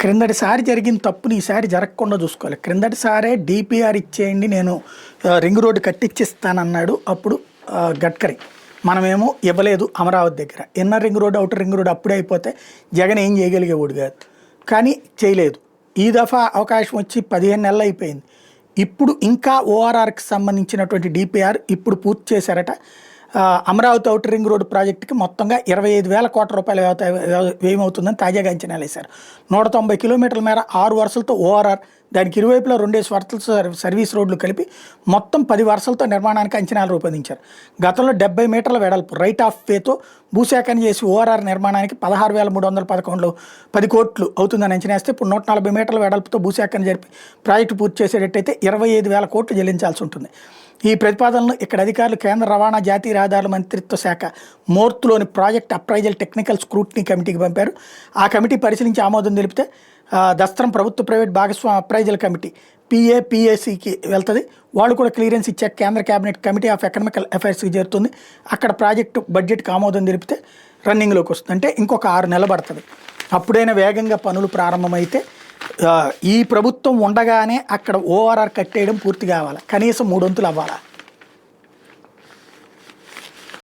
క్రిందటిసారి జరిగిన తప్పుని ఈసారి జరగకుండా చూసుకోవాలి. క్రిందటిసారే డిపిఆర్ ఇచ్చేయండి, నేను రింగ్ రోడ్డు కట్టించిస్తానన్నాడు అప్పుడు గడ్కరీ. మనమేమో ఇవ్వలేదు అమరావతి దగ్గర. Inner ring road, outer ring road అప్పుడే అయిపోతే జగన్ ఏం చేయగలిగేవాడు కాదు, కానీ చేయలేదు. ఈ దఫా అవకాశం వచ్చి 15 నెలలు అయిపోయింది. ఇప్పుడు ఇంకా ఓఆర్ఆర్కి సంబంధించినటువంటి డిపిఆర్ ఇప్పుడు పూర్తి చేశారట. అమరావతి అవుటర్ రింగ్ రోడ్డు ప్రాజెక్టుకి మొత్తంగా 25,000 కోట్ల రూపాయల వ్యయమవుతుందని తాజాగా అంచనాలు వేశారు. 190 కిలోమీటర్ల మేర 6 వరుసలతో ఓఆర్ఆర్, దానికి ఇరువైపులా 2 వరుసల సర్వీస్ రోడ్లు కలిపి మొత్తం 10 వరుసలతో నిర్మాణానికి అంచనాలు రూపొందించారు. గతంలో 70 మీటర్ల వెడల్పు రైట్ ఆఫ్ వేతో భూసేకరణ చేసి ఓఆర్ఆర్ నిర్మాణానికి 16,311 10 కోట్లు అవుతుందని అంచనేస్తే ఇప్పుడు 140 మీటర్ల వెడల్పుతో భూసేకరణ జరిపి ప్రాజెక్టు పూర్తి చేసేటట్టయితే 25,000 కోట్లు చెల్లించాల్సి ఉంటుంది. ఈ ప్రతిపాదనలు ఇక్కడ అధికారులు కేంద్ర రవాణా, జాతీయ రహదారుల మంత్రిత్వ శాఖ మోర్తులోని ప్రాజెక్ట్ అప్రైజల్ టెక్నికల్ స్క్రూటినీ కమిటీకి పంపారు. ఆ కమిటీ పరిశీలించి ఆమోదం తెలిపితే దస్త్రం ప్రభుత్వ ప్రైవేట్ భాగస్వామ్య అప్రైజల్ కమిటీ PAPACకి వెళ్తుంది. వాళ్ళు కూడా క్లియరెన్స్ ఇచ్చాక కేంద్ర కేబినెట్ కమిటీ ఆఫ్ ఎకనామికల్ అఫైర్స్కి చేరుతుంది. అక్కడ ప్రాజెక్టు బడ్జెట్కి ఆమోదం తెలిపితే రన్నింగ్లోకి వస్తుంది. అంటే ఇంకొక 6 నెలలు పడుతుంది. అప్పుడైనా వేగంగా పనులు ప్రారంభమైతే ఈ ప్రభుత్వం ఉండగానే అక్కడ ఓఆర్ఆర్ కట్టేయడం పూర్తి కావాలి, కనీసం 3 వంతులు అవ్వాలి.